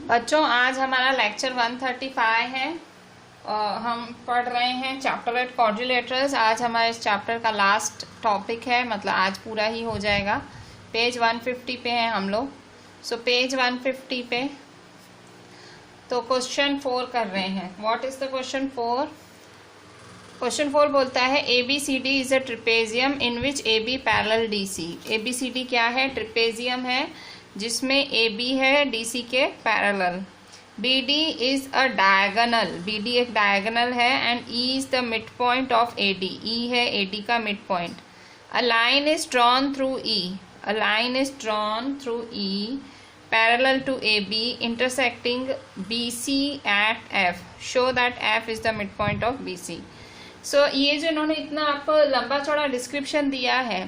बच्चों आज हमारा लेक्चर 135 है और हम पढ़ रहे हैं चैप्टर 8 क्वाड्रिलेटरल्स। आज हमारे इस चैप्टर का लास्ट टॉपिक है, मतलब आज पूरा ही हो जाएगा। पेज 150 पे हैं हम लोग। सो पेज 150 पे तो क्वेश्चन 4 कर रहे हैं। What is the question 4? Question 4 बोलता है ABCD is a trapezium in which AB parallel DC। ABCD क्या है? ट्रिपेजियम है जिसमें AB है DC के parallel. BD is a diagonal, BD एक डायगोनल है and E is the mid point of AD, E है AD का mid point. A line is drawn through E, a line is drawn through E parallel to AB intersecting BC at F. Show that F is the midpoint of BC. So ये जो इन्होंने इतना आपको लंबा चौड़ा description दिया है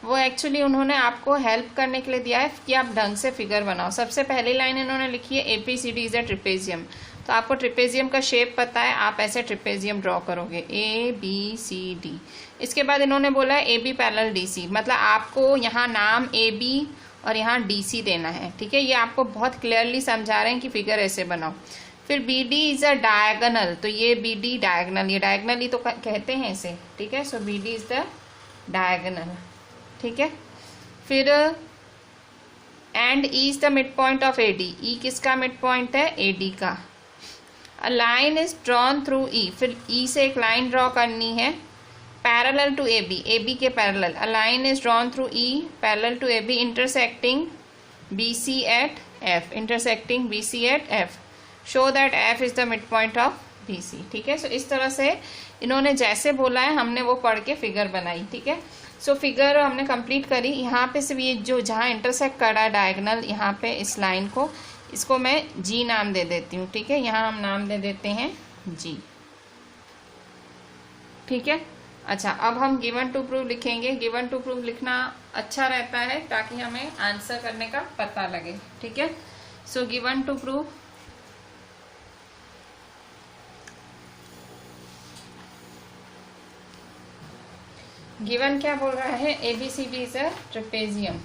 वो एक्चुअली उन्होंने आपको हेल्प करने के लिए दिया है कि आप ढंग से फिगर बनाओ। सबसे पहली लाइन इन्होंने लिखी है ABCD इज अ ट्रिपेजियम। तो आपको ट्रिपेजियम का शेप पता है, आप ऐसे ट्रिपेजियम ड्रॉ करोगे ABCD। इसके बाद इन्होंने बोला है AB पैरेलल DC, मतलब आपको यहाँ नाम AB और यहाँ DC देना है। ठीक है, ये आपको बहुत क्लियरली समझा रहे हैं कि फिगर ऐसे बनाओ। फिर BD इज अ डायगोनल, तो ये BD डायगोनल, ये डायगोनल ही तो कहते हैं इसे। ठीक है, so BD is the diagonal. ठीक है, फिर and E is the mid point of AD, E किसका मिड पॉइंट है? AD का। A line is drawn through E, फिर E से एक लाइन ड्रॉ करनी है पैरेलल टू AB, AB के parallel. A line is drawn through E parallel to AB intersecting BC at F, intersecting BC at F। Show that F is the mid point of BC। ठीक है, सो इस तरह से इन्होंने जैसे बोला है हमने वो पढ़ के फिगर बनाई। ठीक है, सो फिगर हमने कंप्लीट करी। यहाँ पे सिर्फ ये जो जहाँ इंटरसेक्ट कर रहा है डायगोनल, यहाँ पे इस लाइन को, इसको मैं G नाम दे देती हूँ। ठीक है, यहाँ हम नाम दे देते हैं G। ठीक है, अच्छा अब हम गिवन टू प्रूव लिखेंगे। गिवन टू प्रूव लिखना अच्छा रहता है ताकि हमें आंसर करने का पता लगे। ठीक है, so given to prove, given क्या बोल रहा है? ABCD is a trapezium.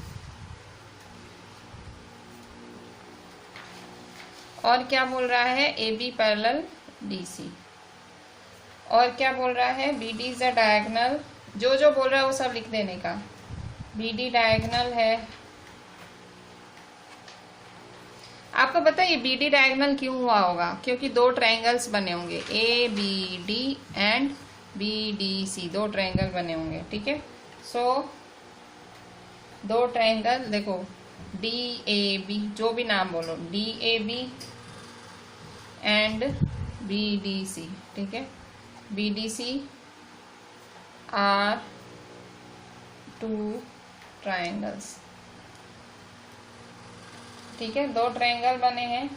और क्या बोल रहा है? AB parallel DC। और क्या बोल रहा है? BD is a diagonal. जो जो बोल रहा है वो सब लिख देने का। BD डायगोनल है। आपको पता है ये BD डायगोनल क्यों हुआ होगा? क्योंकि दो ट्रायंगल्स बने होंगे, ABD एंड BDC, दो ट्रायंगल बने होंगे। ठीक है, सो दो ट्रायंगल देखो, DAB, जो भी नाम बोलो, DAB एंड BDC। ठीक है, BDC आर टू ट्रायंगल्स। ठीक है, दो ट्रायंगल बने हैं।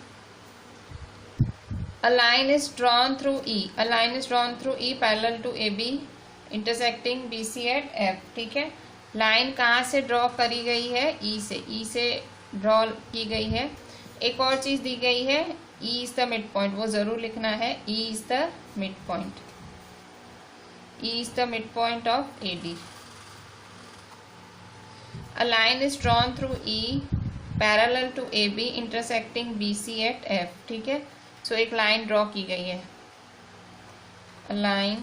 A line is drawn through E, a line is drawn through E parallel to AB intersecting BC at F। ठीक है, लाइन कहाँ से ड्रॉ करी गई है? E से, E से ड्रॉ की गई है। एक और चीज दी गई है, E is the mid point, वो जरूर लिखना है। E is the mid point, E is the mid point of AD। A line is drawn through E parallel to AB intersecting BC at F। ठीक है, सो एक लाइन ड्रॉ की गई है। A line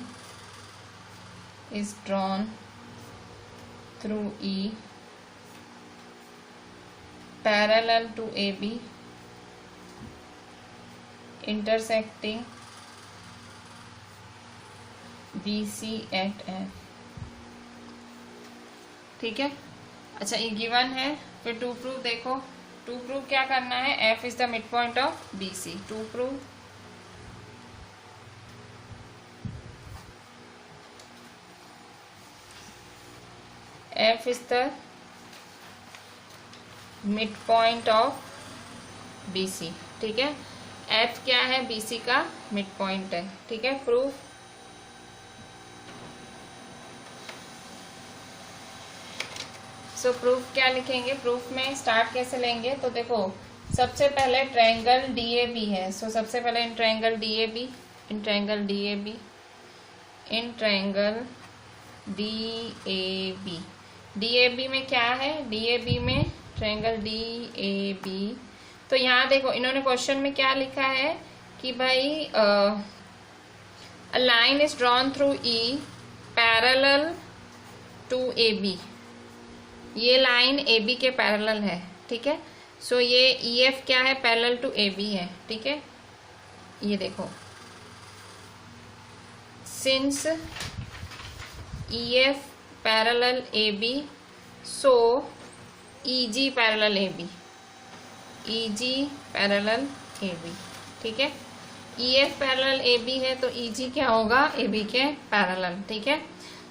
is drawn through E parallel to AB intersecting BC at F। ठीक है, अच्छा ये गिवन है। फिर टू प्रूव देखो, टू प्रूव क्या करना है? F is the mid point of BC। To prove, F is the mid point of BC। ठीक है, F क्या है? BC का मिड पॉइंट है। ठीक है, प्रूफ। सो प्रूफ क्या लिखेंगे? प्रूफ में स्टार्ट कैसे लेंगे? तो देखो सबसे पहले ट्रायंगल DAB है। सो सबसे पहले in triangle DAB, in triangle DAB, in triangle DAB में क्या है? DAB में ट्रायंगल DAB तो यहाँ देखो इन्होंने क्वेश्चन में क्या लिखा है कि भाई a line is drawn through E parallel to A B, ये लाइन ए बी के पैरेलल है, ठीक है। सो ये ई एफ क्या है, पैरेलल टू ए बी है, ठीक है। ये देखो since E F parallel A B so E G parallel A B, E G parallel A B, ठीक है। E F parallel A B है तो ई जी क्या होगा, ए बी के पैरेलल, ठीक है।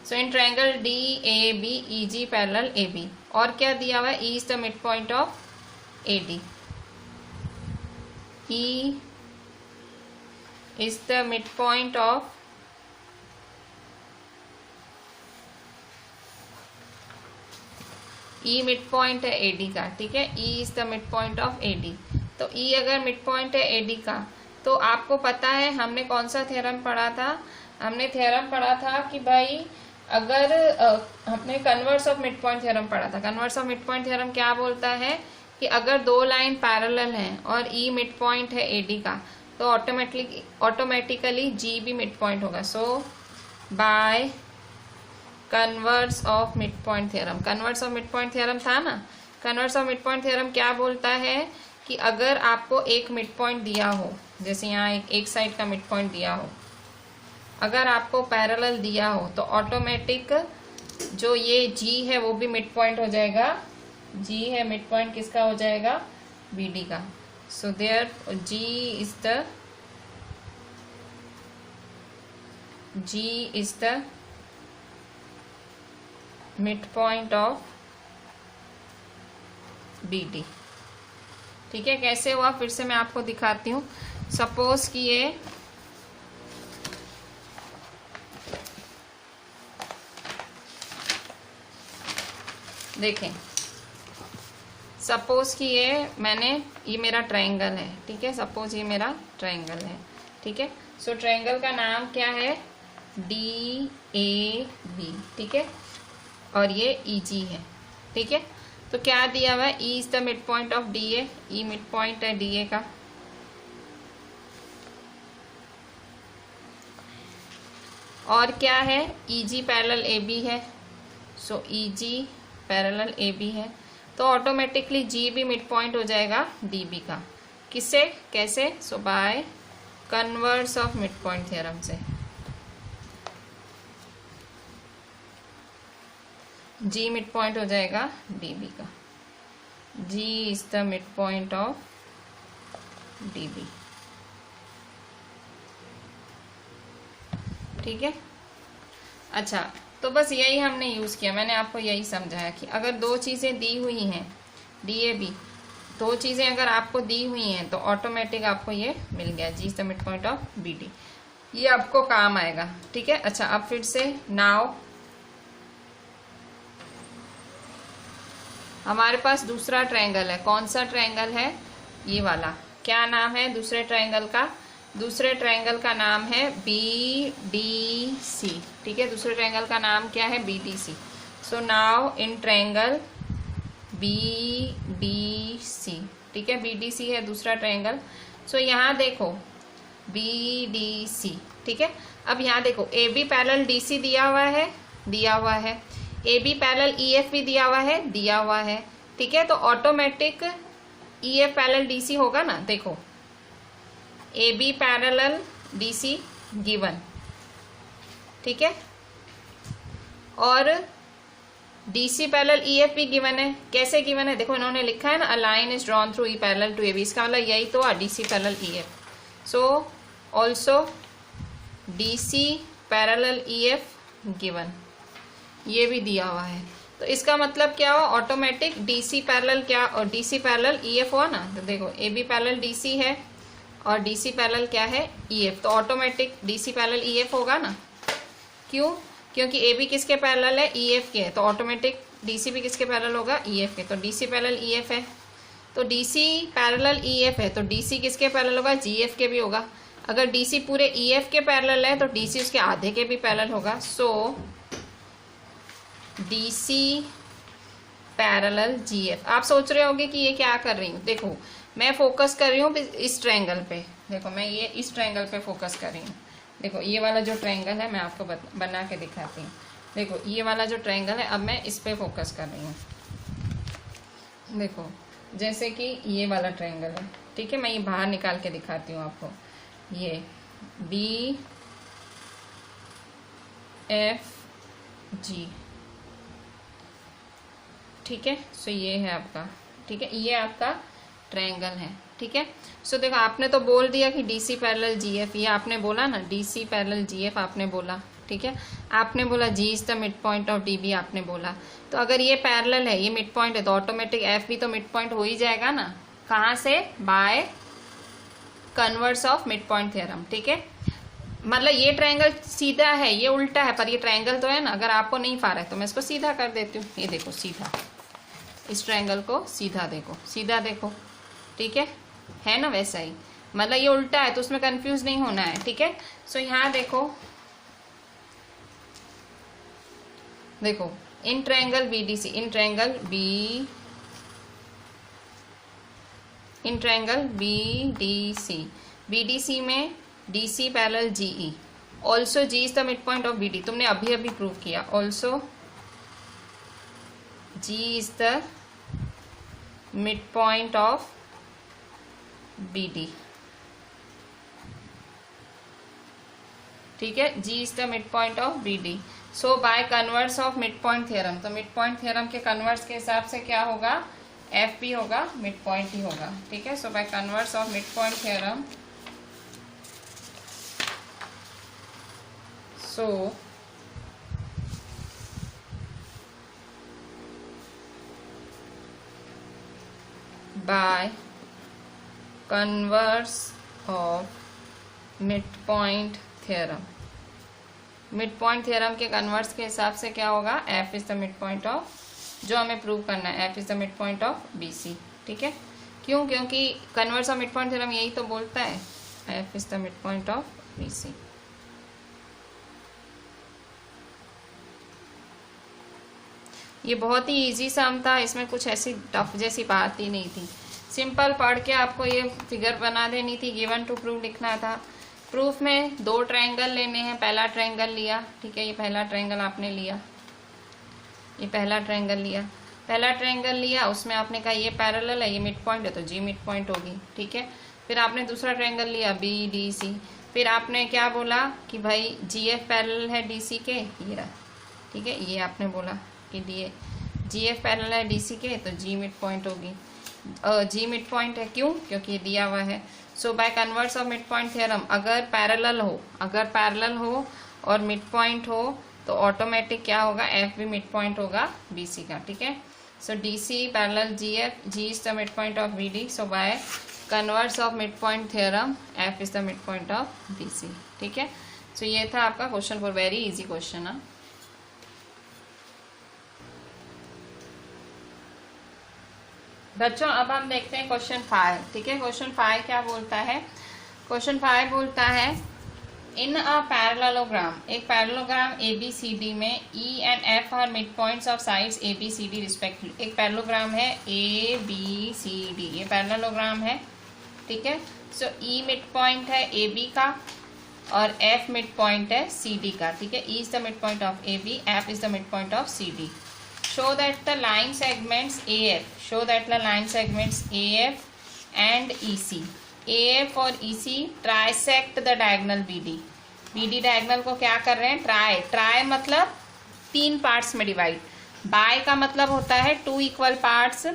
So in triangle D A B E G parallel A B, और क्या दिया हुआ है, E is the mid point of A D, E is the mid point of E mid point है एडी का, ठीक है। E is the mid point of AD, तो ई अगर मिड पॉइंट है एडी का तो आपको पता है हमने कौन सा थ्योरम पढ़ा था, हमने थ्योरम पढ़ा था कि भाई अगर हमने converse of mid point theorem पढ़ा था। Converse of mid point theorem क्या बोलता है कि अगर दो लाइन पैरेलल हैं और ई मिड पॉइंट है एडी का तो ऑटोमेटिकली जी भी मिड पॉइंट होगा। So by converse of mid point theorem, converse of mid point theorem था ना, converse of mid point theorem क्या बोलता है कि अगर आपको एक मिड पॉइंट दिया हो, जैसे यहाँ एक साइड का मिड पॉइंट दिया हो, अगर आपको पैरेलल दिया हो तो ऑटोमेटिक जो ये जी है वो भी मिड पॉइंट हो जाएगा, जी है मिड पॉइंट किसका हो जाएगा, बी डी का। So there G is the mid point of B D, ठीक है। कैसे हुआ फिर से मैं आपको दिखाती हूँ। सपोज कि ये देखें, सपोज कि ये मेरा ट्रायंगल है, ठीक है। सपोज ये मेरा ट्रायंगल है, ठीक है। सो ट्रायंगल का नाम क्या है, डी ए बी, ठीक है, और ये ई जी है, ठीक है। तो क्या दिया हुआ है, E is the mid point of D A, E mid point है डी ए का, और क्या है, ई जी पैरेलल ए बी है। सो E G parallel A B है तो ऑटोमेटिकली जी भी मिड पॉइंट हो जाएगा डी बी का। किससे, कैसे, so by converse of mid point theorem से। जी मिड पॉइंट हो जाएगा डी बी का, G is the mid point of D B, ठीक है। अच्छा, तो बस यही हमने यूज किया, मैंने आपको यही समझाया कि अगर दो चीजें दी हुई हैं डी ए बी, दो चीजें अगर आपको दी हुई हैं तो ऑटोमेटिक आपको ये मिल गया, G is the mid point of B D, ये आपको काम आएगा, ठीक है। अच्छा, अब फिर से नाउ हमारे पास दूसरा ट्रायंगल है। कौन सा ट्रायंगल है, ये वाला। क्या नाम है दूसरे ट्रायंगल का, दूसरे ट्रायंगल का नाम है बी डी सी, ठीक है। दूसरे ट्रायंगल का नाम क्या है, B D C. So now in triangle B D C, ठीक है, बी डी सी है दूसरा ट्रायंगल। सो यहाँ देखो बी डी सी, ठीक है। अब यहाँ देखो A B parallel D C दिया हुआ है, A B parallel E F भी दिया हुआ है, ठीक है। तो automatic E F parallel D C होगा ना, देखो A B parallel D C given, ठीक है, और D C parallel E F भी गिवन है। कैसे गिवन है, देखो इन्होंने लिखा है ना, a line is drawn through E parallel to A B, इसका मतलब यही तो D C parallel E F. So also D C parallel E F given, ये भी दिया हुआ है। तो इसका मतलब क्या हुआ, ऑटोमेटिक डी सी पैरेलल क्या, और D C parallel E F हुआ ना। तो देखो A B parallel D C है और डी सी पैरेलल क्या है, ई एफ, तो automatic D C parallel E F होगा ना। क्यों, क्योंकि ए बी किसके पैरेलल है, ई एफ के है, तो ऑटोमेटिक डी सी भी किसके पैरेलल होगा, ई एफ के। तो D C parallel E F है, तो D C parallel E F है तो डी सी किसके पैरेलल होगा, जी एफ के भी होगा। अगर डी सी पूरे ई एफ के पैरेलल है तो डी सी उसके आधे के भी पैरेलल होगा। सो डी सी पैरेलल जीएफ। आप सोच रहे होंगे कि ये क्या कर रही हूँ, देखो मैं फोकस कर रही हूँ इस ट्रायंगल पे। देखो मैं ये इस ट्रायंगल पे फोकस कर रही हूँ। देखो ये वाला जो ट्रायंगल है मैं आपको बना के दिखाती हूँ। देखो ये वाला जो ट्रायंगल है, अब मैं इस पे फोकस कर रही हूँ। देखो जैसे कि ये वाला ट्रायंगल है, ठीक है, मैं ये बाहर निकाल के दिखाती हूँ आपको। ये बी एफ जी, ठीक है। सो ये है आपका, ठीक है, ये आपका ट्रायंगल है, ठीक है। सो देखो आपने तो बोल दिया कि डीसी पैरेलल जीएफ, ये आपने बोला ना, डीसी पैरेलल जीएफ आपने बोला, ठीक है। आपने बोला G is the mid point of DB आपने बोला। तो अगर ये पैरेलल है, ये मिड पॉइंट है, तो ऑटोमेटिक एफ भी तो मिड पॉइंट हो ही जाएगा ना। कहाँ से? Bye converse of mid point theorem, ठीक है। मतलब ये ट्रायंगल सीधा है, ये उल्टा है, पर ये ट्रायंगल तो है ना। अगर आपको नहीं पा रहा है तो मैं इसको सीधा कर देती हूँ। ये देखो सीधा, इस ट्रायंगल को सीधा देखो, सीधा देखो, ठीक है ना, वैसा ही। मतलब ये उल्टा है तो उसमें कंफ्यूज नहीं होना है, ठीक है। सो यहाँ देखो, देखो in triangle BDC, in triangle BDC, BDC में DC parallel GE, also G is the mid point of BD. तुमने अभी अभी प्रूव किया, also G is the mid point of BD, ठीक है, G is the mid point of BD. So by converse of mid point theorem, तो mid point theorem के converse के हिसाब से क्या होगा, एफ भी होगा, मिड पॉइंट ही होगा, ठीक है। So by converse of mid point theorem, so by converse of mid point theorem, mid point theorem के कन्वर्स के हिसाब से क्या होगा, F is the mid point of, जो हमें प्रूव करना है, F is the mid point of BC, ठीक है। क्यों? क्योंकि converse of mid point theorem यही तो बोलता है, F is the mid point of BC. ये बहुत ही इजी सम था, इसमें कुछ ऐसी टफ जैसी बात ही नहीं थी। सिंपल पढ़ के आपको ये फिगर बना देनी थी, गिवन टू प्रूव लिखना था। प्रूफ में दो ट्रायंगल लेने हैं, पहला ट्रायंगल लिया, ठीक है, ये पहला ट्रायंगल आपने लिया, ये पहला ट्रायंगल लिया, पहला ट्रायंगल लिया, उसमें आपने कहा ये पैरेलल है, ये मिड पॉइंट है, तो जी मिड पॉइंट होगी, ठीक है। फिर आपने दूसरा ट्रायंगल लिया बी डी सी, फिर आपने क्या बोला कि भाई जी एफ पैरेलल है डी सी के, ये रहा, ठीक है, ये आपने बोला कि जी एफ पैरेलल है डी सी के, तो जी मिड पॉइंट होगी, जी मिड पॉइंट है, क्यों? क्योंकि ये दिया हुआ है। So by converse of mid point theorem, अगर पैरेलल हो और मिड पॉइंट हो तो ऑटोमेटिक क्या होगा, एफ भी मिड पॉइंट होगा बीसी का, ठीक है। So DC parallel GF, G is the mid point of BD. So by converse of mid point theorem, F is the mid point of BC, ठीक है। सो ये था आपका question four, very easy question है। बच्चों अब हम देखते हैं क्वेश्चन 5, ठीक है। क्वेश्चन 5 क्या बोलता है, क्वेश्चन 5 बोलता है इन अ पैरेललोग्राम, एक parallelogram A B C D में E and F are mid points of sides A B C D respectively. एक पैरेललोग्राम है ए बी सी डी, ये पैरेललोग्राम है, ठीक है। सो ई मिड पॉइंट है ए बी का और एफ मिड पॉइंट है सी डी का, ठीक है। E is the mid point of A B, F is the mid point of C D. Show that the line segments AF, show that the line segments AF and EC, AF और EC trisect the diagonal BD, BD diagonal को क्या कर रहे हैं, try मतलब 3 parts में divide, bye का मतलब होता है 2 इक्वल पार्ट्स,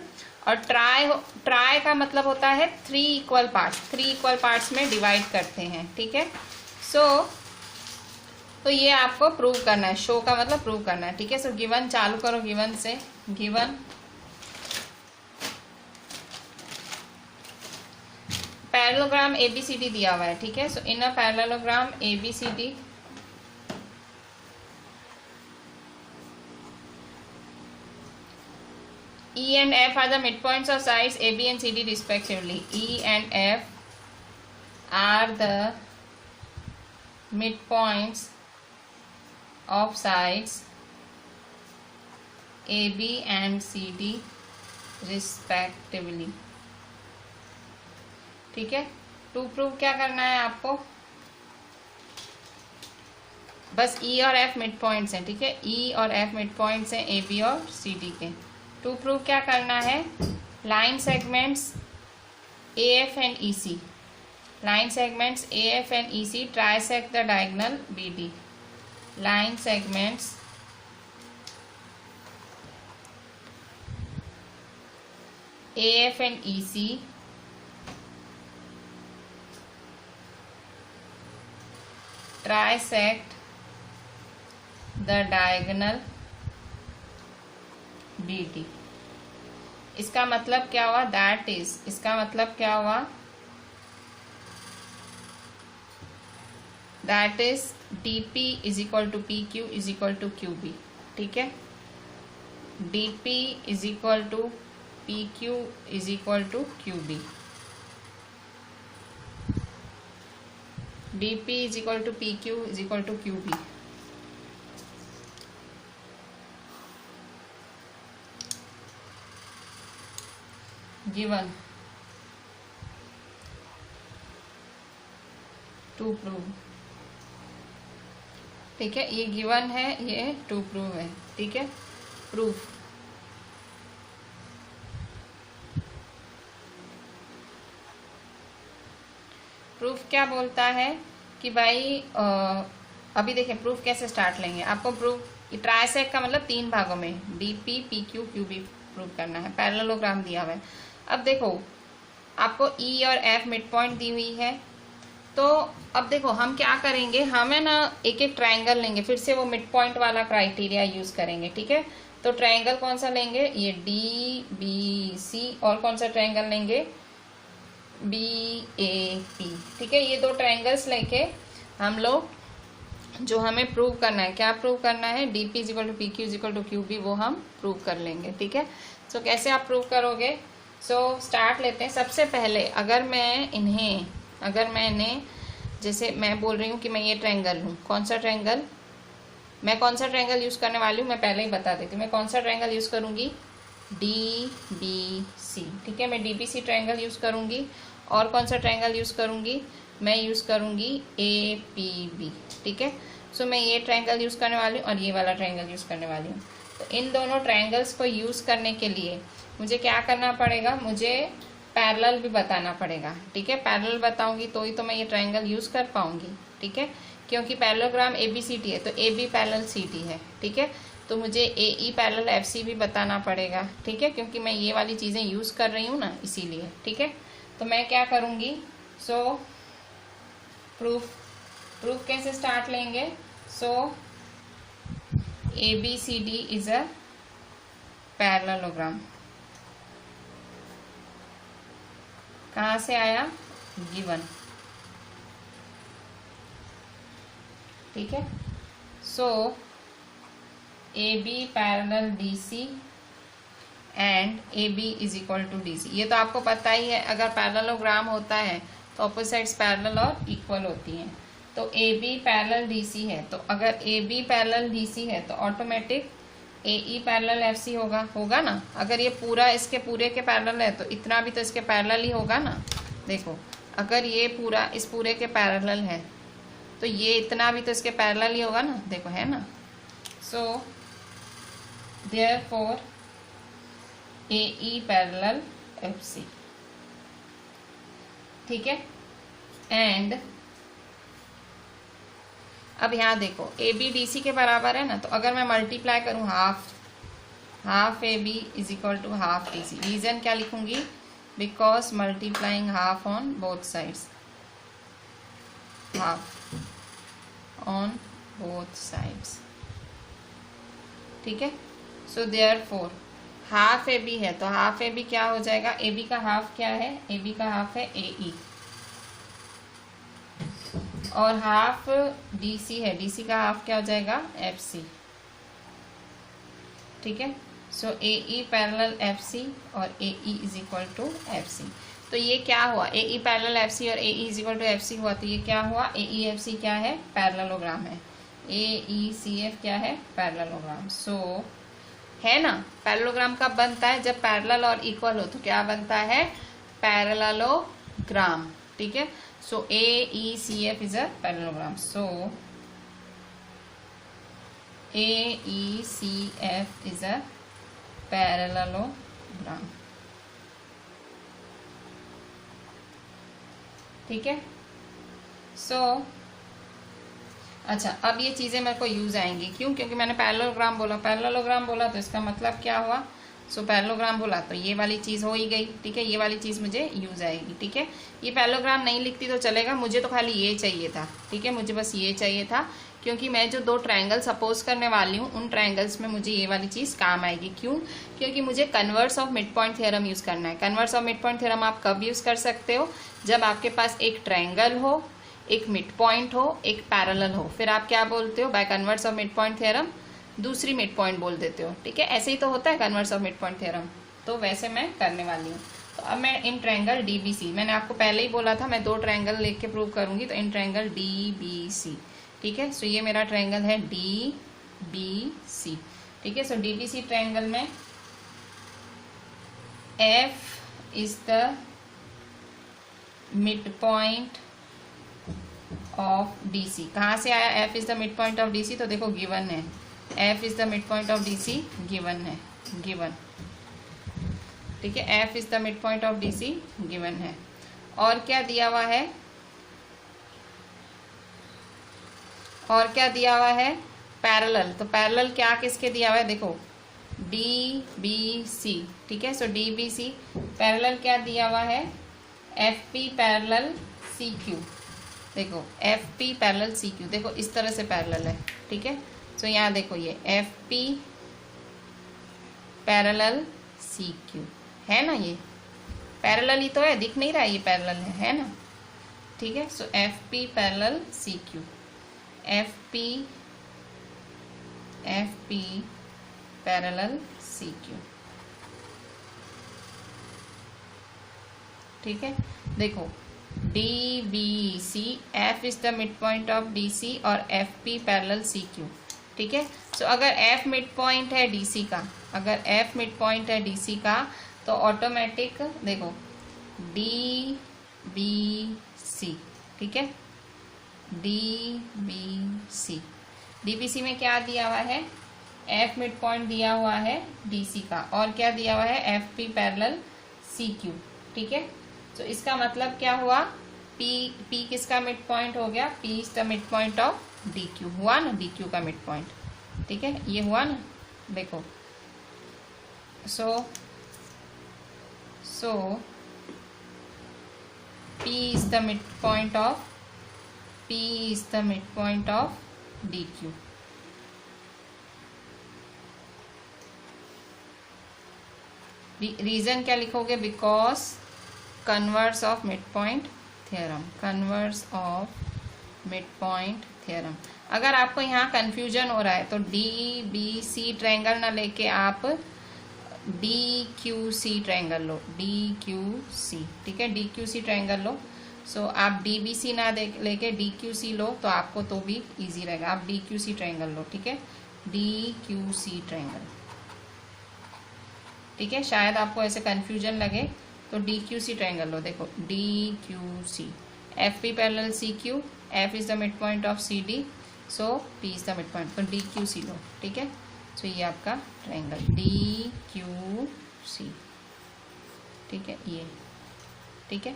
और ट्राई का मतलब होता है 3 इक्वल पार्ट्स, 3 इक्वल पार्ट्स में डिवाइड करते हैं, ठीक है। तो ये आपको प्रूव करना है, शो का मतलब प्रूव करना है, ठीक है। सो गिवन चालू करो, गिवन से, गिवन पैरेललोग्राम एबीसीडी दिया हुआ है, ठीक है। So in a parallelogram ABCD E and F are the midpoints of sides AB and CD respectively. E and F are the midpoints of sides A B and C D respectively. ठीक है, to prove क्या करना है आपको, बस ई और F mid points हैं। ठीक है, ई और एफ मिड पॉइंट्स हैं ए बी और सी डी के। टू प्रूव क्या करना है, line segments A F and E C, line segments A F and E C trisect the diagonal B D. Line segments A F and E C trisect the diagonal BD। इसका मतलब क्या हुआ, that is, इसका मतलब क्या हुआ, that is DP is equal to PQ is equal to QB। ठीक है, DP is equal to PQ is equal to QB। DP is equal to PQ is equal to QB। given to prove। ठीक है, ये given है, ये to prove है। ठीक है, प्रूफ प्रूफ क्या बोलता है कि भाई अभी देखिए प्रूफ कैसे स्टार्ट लेंगे। आपको प्रूफ ट्राइसेक्ट का मतलब तीन भागों में DP PQ QB प्रूव करना है, पैरेललोग्राम दिया हुआ है। अब देखो आपको E और F मिड पॉइंट दी हुई है, तो अब देखो हम क्या करेंगे, हमें ना एक एक ट्राइंगल लेंगे, फिर से वो मिड पॉइंट वाला क्राइटेरिया यूज करेंगे। ठीक है, तो ट्राइंगल कौन सा लेंगे, ये DBC, और कौन सा ट्राइंगल लेंगे, BAP। ठीक है, ये दो ट्राइंगल्स लेके हम लोग जो हमें प्रूव करना है, क्या प्रूव करना है, DP is equal to PQ is equal to QB, वो हम प्रूव कर लेंगे। ठीक है, सो कैसे आप प्रूव करोगे, सो स्टार्ट लेते हैं। सबसे पहले अगर मैंने जैसे मैं बोल रही हूँ कि मैं ये ट्रायंगल हूँ, कौन सा ट्रायंगल, मैं कौन सा ट्रायंगल यूज करने वाली हूँ मैं पहले ही बता देती हूँ। मैं कौन सा ट्रायंगल यूज करूंगी, DBC। ठीक है, मैं DBC ट्रायंगल यूज करूंगी। और कौन सा ट्रायंगल यूज करूंगी, मैं यूज करूंगी APB। ठीक है, सो मैं ये ट्रायंगल यूज करने वाली हूँ और ये वाला ट्रायंगल यूज करने वाली हूँ। तो इन दोनों ट्रायंगल्स को यूज करने के लिए मुझे क्या करना पड़ेगा, मुझे पैरेलल भी बताना पड़ेगा। ठीक है, पैरेलल बताऊंगी तो ही तो मैं ये ट्रायंगल यूज कर पाऊंगी। ठीक है, क्योंकि पैरेललोग्राम ABCD है तो AB पैरेलल CD है। ठीक है, तो मुझे AE पैरेलल FC भी बताना पड़ेगा। ठीक है, क्योंकि मैं ये वाली चीजें यूज कर रही हूँ ना, इसीलिए। ठीक है, तो मैं क्या करूंगी, सो प्रूफ कैसे स्टार्ट लेंगे, so ABCD is a parallelogram. कहाँ से आया, गिवन। ठीक है, so AB parallel DC and AB is equal to DC। ये तो आपको पता ही है, अगर पैरेललोग्राम होता है तो ऑपोजिट साइड्स पैरेलल और इक्वल होती हैं। तो AB पैरेलल DC है, तो अगर AB पैरेलल DC है तो ऑटोमेटिक AE पैरेलल FC होगा ना। अगर ये पूरा इसके पूरे के पैरेलल है तो इतना भी तो इसके पैरेलल ही होगा ना। देखो अगर ये पूरा इस पूरे के पैरेलल है तो ये इतना भी तो इसके पैरेलल ही होगा ना, देखो है ना। So therefore AE parallel FC। ठीक है, एंड अब यहाँ देखो AB DC के बराबर है ना, तो अगर मैं मल्टीप्लाई करूँ half AB is equal to half DC। Reason क्या लिखूंगी, because multiplying half on both sides, half on both sides. ठीक है, सो देयरफॉर हाफ AB है तो हाफ AB क्या हो जाएगा, AB का हाफ क्या है, AB का हाफ है AE, और हाफ DC है, DC का हाफ क्या हो जाएगा, FC। ठीक है, सो AE पैरेलल FC और AE is equal to FC। तो ये क्या हुआ, AE पैरेलल FC और AE is equal to FC हुआ, तो ये क्या हुआ, AE FC क्या है, पैरेललोग्राम है। AECF क्या है, पैरेललोग्राम। सो है ना। पैरेललोग्राम कब बनता है? जब पैरेलल और इक्वल हो। तो क्या बनता है? पैरेललोग्राम। ठीक है, सो AECF is a parallelogram. So AECF is a parallelogram. ठीक है, सो अच्छा, अब ये चीज़ें मेरे को यूज आएंगी। क्यों? क्योंकि मैंने पैरेललोग्राम बोला, पैरेललोग्राम बोला तो इसका मतलब क्या हुआ? सो पैरेललोग्राम बोला तो ये वाली चीज़ हो ही गई। ठीक है, ये वाली चीज़ मुझे यूज आएगी। ठीक है, ये पैरेललोग्राम नहीं लिखती तो चलेगा, मुझे तो खाली ये चाहिए था। ठीक है, मुझे बस ये चाहिए था, क्योंकि मैं जो दो ट्रायंगल सपोज करने वाली हूँ उन ट्रायंगल्स में मुझे ये वाली चीज़ काम आएगी। क्यों? क्योंकि मुझे converse of mid point theorem use करना है। Converse of mid point theorem आप कब यूज़ कर सकते हो? जब आपके पास एक ट्रायंगल हो, एक मिड पॉइंट हो, एक पैरेलल हो, फिर आप क्या बोलते हो? Bye converse of mid point theorem दूसरी मिड पॉइंट बोल देते हो। ठीक है, ऐसे ही तो होता है converse of mid point theorem. तो वैसे मैं करने वाली हूँ। तो अब मैं इन ट्रायंगल DBC, मैंने आपको पहले ही बोला था मैं दो ट्रायंगल लेके प्रूव करूंगी, तो इन ट्रायंगल DBC। ठीक है, सो ये मेरा ट्रायंगल है DBC। ठीक है, सो DBC ट्रायंगल में F is the mid point of DC। कहाँ से आया F is the mid point of DC? तो देखो गिवन है, F is the mid point of DC, given है, गिवन। ठीक है, F is the mid point of DC, given है। और क्या दिया हुआ है? और क्या दिया हुआ है? पैरेलल। तो पैरेलल क्या किसके दिया हुआ है? देखो DBC। ठीक है, सो DBC पैरेलल क्या दिया हुआ है? FP parallel CQ। देखो FP पैरेलल CQ, देखो इस तरह से पैरेलल है। ठीक है, सो यहाँ देखो ये FP पैरेलल CQ है ना, ये पैरेलल ही तो है, दिख नहीं रहा ये पैरेलल है ना। ठीक है, सो FP parallel CQ, FP parallel CQ। ठीक है, देखो DBC, F is the mid point of DC और FP पैरेलल CQ। ठीक है, सो अगर F मिड पॉइंट है DC का, अगर F मिड पॉइंट है DC का, तो ऑटोमेटिक देखो DBC। ठीक है, DBC में क्या दिया हुआ है? F मिड पॉइंट दिया हुआ है DC का, और क्या दिया हुआ है? FP parallel CQ। ठीक है, तो इसका मतलब क्या हुआ? P किसका मिड पॉइंट हो गया? P is the mid point of DQ, हुआ ना, DQ का मिड पॉइंट। ठीक है, ये हुआ ना, देखो। So P is the midpoint of DQ। Reason क्या लिखोगे? Because converse of mid point theorem, converse of mid point theorem. अगर आपको यहाँ कंफ्यूजन हो रहा है तो DBC ट्रायंगल ना लेके आप DQC ट्रायंगल लो, DQC। ठीक है, DQC ट्रायंगल लो। सो आप DBC ना लेके DQC लो तो आपको तो भी इजी रहेगा। आप DQC ट्रायंगल लो। ठीक है, DQC ट्रायंगल। ठीक है, शायद आपको ऐसे कंफ्यूजन लगे तो DQC ट्रायंगल लो। देखो DQC, FP parallel CQ, F is the mid point of CD, so P is the mid point, तो DQC लो। ठीक है, सो ये आपका ट्रायंगल DQC। ठीक है, ये ठीक है,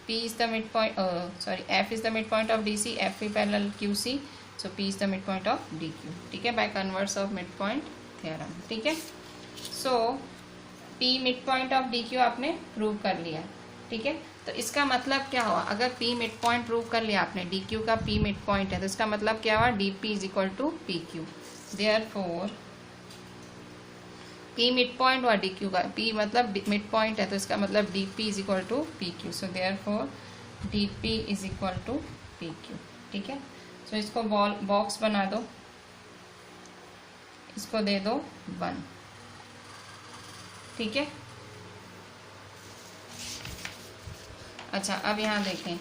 P is the mid point, sorry F is the mid point of DC, FP parallel QC, so P is the mid point of DQ। ठीक है, bye converse of mid point theorem. ठीक है, सो P mid point of DQ आपने prove कर लिया। ठीक है, तो इसका मतलब क्या हुआ? अगर P मिड पॉइंट प्रूव कर लिया आपने, DQ का P मिड पॉइंट है, तो इसका मतलब क्या हुआ? DP is equal to PQ। Therefore P mid point हुआ DQ का, P मतलब मिड पॉइंट है, तो इसका मतलब DP is equal to PQ। So therefore DP is equal to PQ। ठीक है, सो इसको बॉक्स बना दो, इसको दे दो 1। ठीक है, अच्छा अब यहाँ देखें,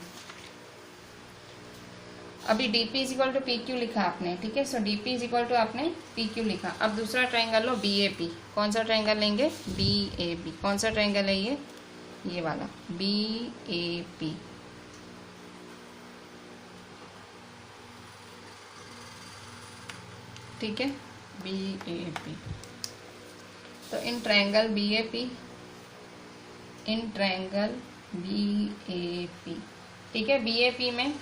अभी DP is equal to PQ लिखा आपने, ठीक है। So DP is equal to आपने PQ लिखा। अब दूसरा ट्रायंगल लो BAP। कौन सा ट्रायंगल लेंगे? BAP। कौन सा ट्रायंगल है ये वाला BAP। ठीक है, BAP। तो इन ट्रायंगल BAP, ठीक है। BAP में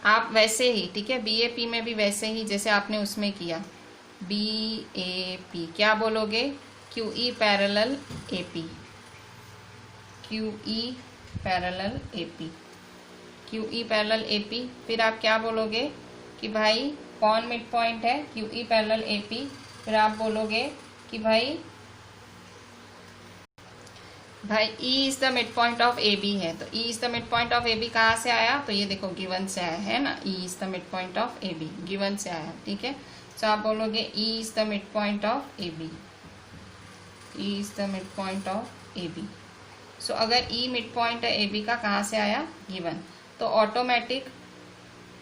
आप वैसे ही, ठीक है, BAP में भी वैसे ही जैसे आपने उसमें किया। BAP क्या बोलोगे? QE parallel AP, QE parallel AP, QE parallel AP। फिर आप क्या बोलोगे कि भाई कौन मिड पॉइंट है? QE parallel AP। फिर आप बोलोगे कि भाई E is the mid point of AB है, तो E is the mid point of AB कहाँ से आया? तो ये देखो गिवन से आया है ना, E is the mid point of AB, given से आया, ठीक है। तो आप बोलोगे E is the mid point of AB, E is the mid point of AB। सो अगर E मिड पॉइंट है AB का, कहाँ से आया? गिवन। तो ऑटोमेटिक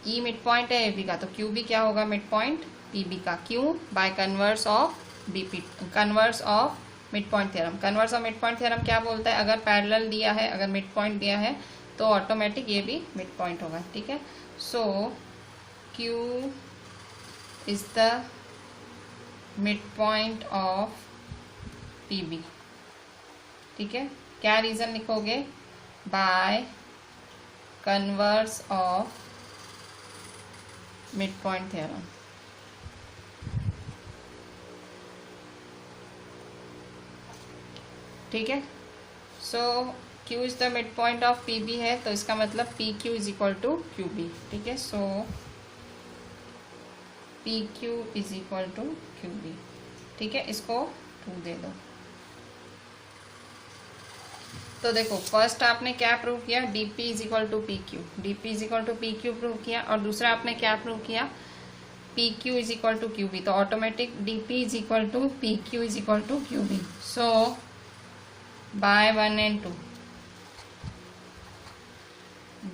E मिड पॉइंट है AB का, तो Q भी क्या होगा? मिड पॉइंट PB का। क्यों? Bye converse of BP, converse of mid point theorem. Converse of mid point theorem क्या बोलता है? अगर पैरेलल दिया है, अगर मिड पॉइंट दिया है, तो ऑटोमेटिक ये भी मिड पॉइंट होगा, ठीक है। So Q is the mid point of PB, ठीक है। क्या रीजन लिखोगे? By converse of mid point theorem, ठीक है। So Q is the mid point of PB है, तो इसका मतलब PQ is equal to QB, ठीक है। So PQ is equal to QB, ठीक है। इसको 2 दे दो। तो देखो फर्स्ट आपने क्या प्रूव किया? DP is equal to PQ, DP is equal to PQ prove किया। और दूसरा आपने क्या प्रूव किया? PQ is equal to QB। तो automatic DP is equal to PQ is equal to QB। So by 1 and 2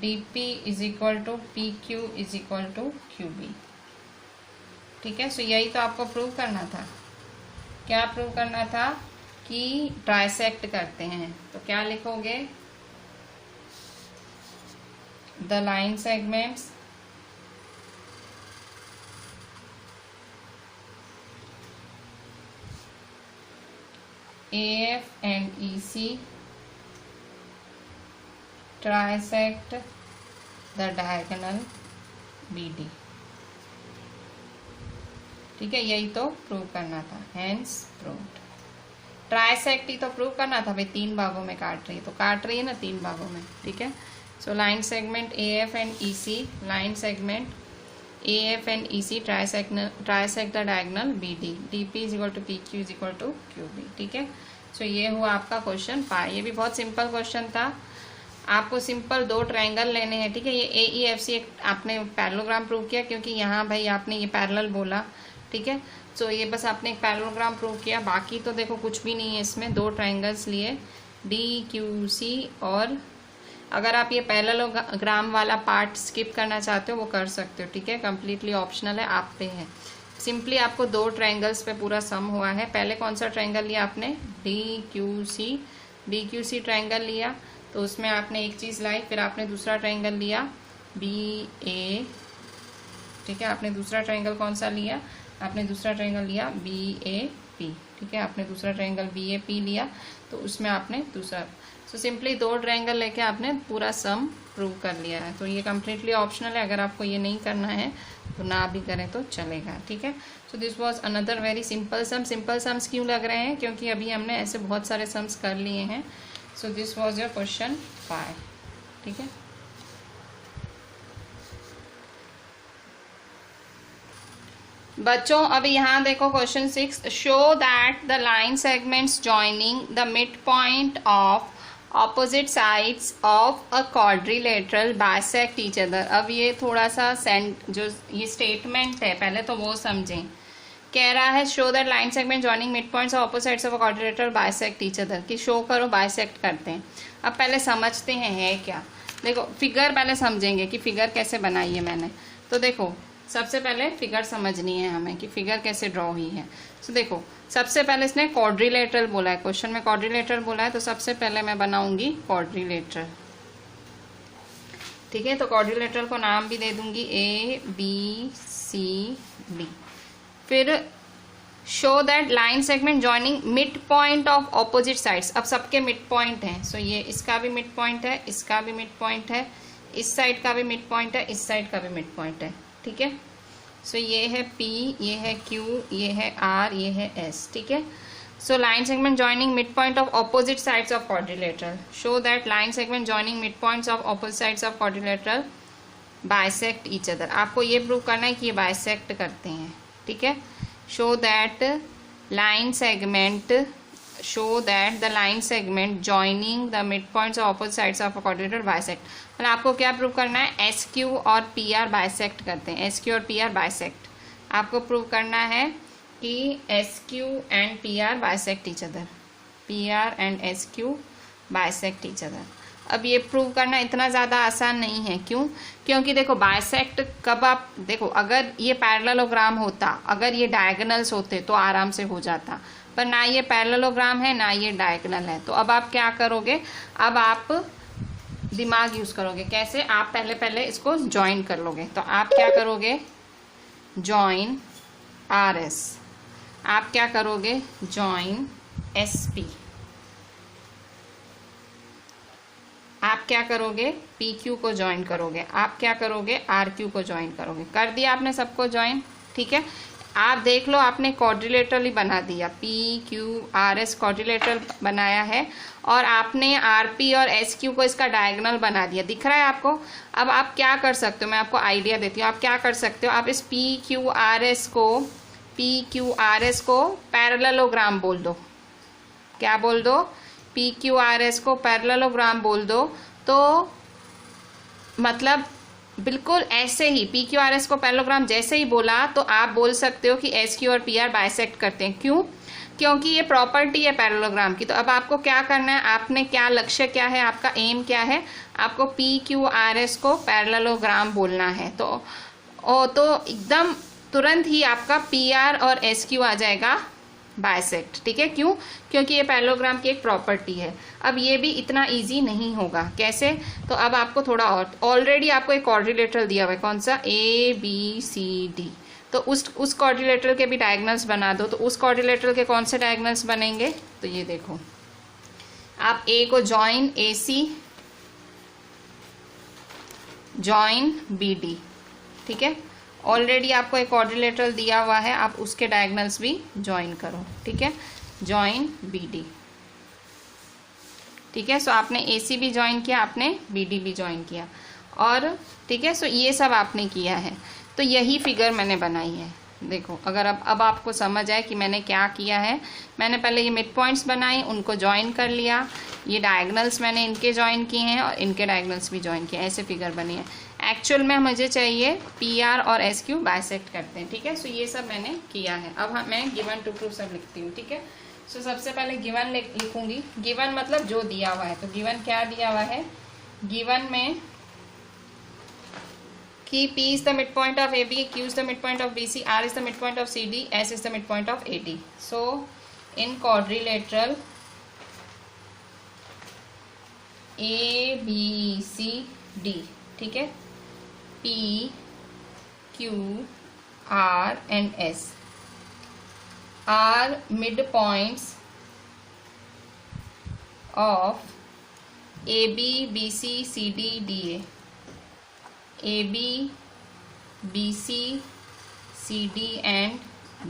DP is equal to PQ is equal to QB, ठीक है। सो यही तो आपको प्रूव करना था। क्या प्रूव करना था? कि ट्राइसेक्ट करते हैं। तो क्या लिखोगे? The line segments AF and EC trisect the diagonal BD, ठीक है। यही तो प्रूव करना था, हेंस प्रूव्ड। ट्राइसेक्ट ही तो प्रूव करना था भाई, 3 भागों में काट रही है, तो काट रही है ना 3 भागों में, ठीक है। So line segment AF and EC, line segment AF and EC trisect the diagonal BD, DP is equal to PQ is equal to QB, ठीक है। सो ये हुआ आपका क्वेश्चन 5। ये भी बहुत सिंपल क्वेश्चन था। आपको सिंपल 2 ट्रायंगल लेने हैं, ठीक है। ये AEFC एक आपने पैरेललोग्राम प्रूव किया, क्योंकि यहाँ भाई आपने ये पैरेलल बोला, ठीक है। सो ये बस आपने एक पैरेललोग्राम प्रूव किया। बाकी तो देखो कुछ भी नहीं है इसमें। 2 ट्रायंगल्स लिए DQC, और अगर आप ये पैरेललोग्राम वाला पार्ट स्किप करना चाहते हो वो कर सकते हो, ठीक है। कम्प्लीटली ऑप्शनल है, आप पे है। सिंपली आपको 2 ट्रायंगल्स पे पूरा सम हुआ है। पहले कौन सा ट्रायंगल लिया आपने? DQC ट्रायंगल लिया, तो उसमें आपने एक चीज़ लाई। फिर आपने दूसरा ट्रायंगल लिया BA, ठीक है। आपने दूसरा ट्रायंगल कौन सा लिया? आपने दूसरा ट्रायंगल लिया BAP, ठीक है। आपने दूसरा ट्रायंगल BAP लिया, तो उसमें आपने दूसरा। सो सिंपली 2 ट्रायंगल लेके आपने पूरा सम प्रूव कर लिया है। तो ये कम्प्लीटली ऑप्शनल है, अगर आपको ये नहीं करना है तो ना भी करें तो चलेगा, ठीक है। So this was another very simple some. Simple sums क्यों लग रहे हैं? क्योंकि अभी हमने ऐसे बहुत सारे सम्स कर लिए हैं। So this was your question 5, ठीक है। बच्चों अब यहाँ देखो question 6, show that the line segments joining the mid point of opposite sides of a quadrilateral bisect each other. अब ये थोड़ा सा जो ये स्टेटमेंट है, पहले तो वो समझें। कह रहा है show that line segment joining mid points of opposite sides of a quadrilateral bisect each other, कि शो करो बाइसेक्ट करते हैं। अब पहले समझते हैं है क्या। देखो फिगर पहले समझेंगे कि फिगर कैसे बनाई है मैंने। तो देखो सबसे पहले फिगर समझनी है हमें कि फिगर कैसे ड्रॉ हुई है। तो देखो सबसे पहले इसने क्वाड्रिलेटरल बोला है, क्वेश्चन में क्वाड्रिलेटरल बोला है, तो सबसे पहले मैं बनाऊंगी क्वाड्रिलेटरल। ठीक है, तो क्वाड्रिलेटरल को नाम भी दे दूंगी ABCD। फिर show that line segment joining mid point of opposite sides. अब सबके मिड पॉइंट हैं, सो ये इसका भी मिड पॉइंट है, इसका भी मिड पॉइंट है, इस साइड का भी मिड पॉइंट है, इस साइड का भी मिड पॉइंट है। ठीक है, सो ये है P, ये है Q, ये है R, ये है S। ठीक है, so line segment joining mid point of opposite sides of quadrilateral. Show that line segment joining mid points of opposite sides of quadrilateral bisect each other. आपको ये प्रूव करना है कि ये बाइसेक्ट करते हैं। ठीक है, show that line segment, show that the line segment joining the mid points of opposite sides of a quadrilateral bisect. मतलब आपको क्या प्रूव करना है, SQ और PR बाइसेक्ट करते हैं, SQ और PR बाइसेक्ट। आपको प्रूव करना है कि SQ and PR bisect each other, PR and SQ bisect each other. अब ये प्रूव करना इतना ज़्यादा आसान नहीं है। क्यों? क्योंकि देखो बाइसेक्ट कब आप देखो, अगर ये पैरेललोग्राम होता, अगर ये डायगोनल्स होते तो आराम से हो जाता, पर ना ये पैरेललोग्राम है ना ये डायगोनल है। तो अब आप क्या करोगे, अब आप दिमाग यूज करोगे। कैसे? आप पहले इसको ज्वाइन कर लोगे। तो आप क्या करोगे, ज्वाइन RS, आप क्या करोगे, ज्वाइन SP, आप क्या करोगे, PQ को ज्वाइन करोगे, आप क्या करोगे, RQ को ज्वाइन करोगे। कर दिया आपने सबको ज्वाइन। ठीक है, आप देख लो आपने क्वाड्रिलेटरल ही बना दिया, PQRS क्वाड्रिलेटरल बनाया है, और आपने RP और SQ को इसका डायगोनल बना दिया। दिख रहा है आपको? अब आप क्या कर सकते हो, मैं आपको आइडिया देती हूँ। आप क्या कर सकते हो, आप इस PQRS को पैरेललोग्राम बोल दो। क्या बोल दो? PQRS को पैरेललोग्राम बोल दो। तो मतलब बिल्कुल ऐसे ही PQRS को पैरेललोग्राम जैसे ही बोला तो आप बोल सकते हो कि SQ और PR बाइसेक्ट करते हैं। क्यों? क्योंकि ये प्रॉपर्टी है पैरेललोग्राम की। तो अब आपको क्या करना है, आपने क्या लक्ष्य क्या है, आपका एम क्या है, आपको PQRS को पैरेललोग्राम बोलना है। तो एकदम तुरंत ही आपका PR और SQ आ जाएगा बाइसेक्ट। ठीक है, क्यों? क्योंकि ये पैरेललोग्राम की एक प्रॉपर्टी है। अब ये भी इतना इजी नहीं होगा। कैसे? तो अब आपको थोड़ा और, ऑलरेडी आपको एक क्वाड्रिलेटरल दिया हुआ है, कौन सा, ABCD। तो उस क्वाड्रिलेटरल के भी डायगोनल्स बना दो। तो उस क्वाड्रिलेटरल के कौन से डायगोनल्स बनेंगे, तो ये देखो, आप A को ज्वाइन AC, ज्वाइन BD। ठीक है, ऑलरेडी आपको एक क्वाड्रिलेटरल दिया हुआ है, आप उसके डायगोनल्स भी ज्वाइन करो। ठीक है, ज्वाइन BD। ठीक है, सो आपने AC भी ज्वाइन किया, आपने BD भी ज्वाइन किया, और ठीक है, सो ये सब आपने किया है। तो यही फिगर मैंने बनाई है। देखो अगर अब आपको समझ आए कि मैंने क्या किया है, मैंने पहले ये मिड पॉइंट्स बनाए, उनको ज्वाइन कर लिया, ये डायगोनल्स मैंने इनके ज्वाइन किए हैं और इनके डायगोनल्स भी ज्वाइन किए, ऐसे फिगर बनी है। एक्चुअल में मुझे चाहिए PR और SQ बाइसेक्ट करते हैं। ठीक है, सो ये सब मैंने किया है। अब मैं गिवन टू प्रूफ सब लिखती हूँ। ठीक है, सो सबसे पहले गिवन लिखूंगी। गिवन मतलब जो दिया हुआ है। तो गिवन क्या दिया हुआ है, गिवन में कि P is the midpoint of AB, Q is the midpoint of BC, R is the midpoint of CD, S is the midpoint of AD. So in quadrilateral ABCD, ठीक है, P, Q, R and S are midpoints of AB, BC, CD, DA. AB, BC, CD and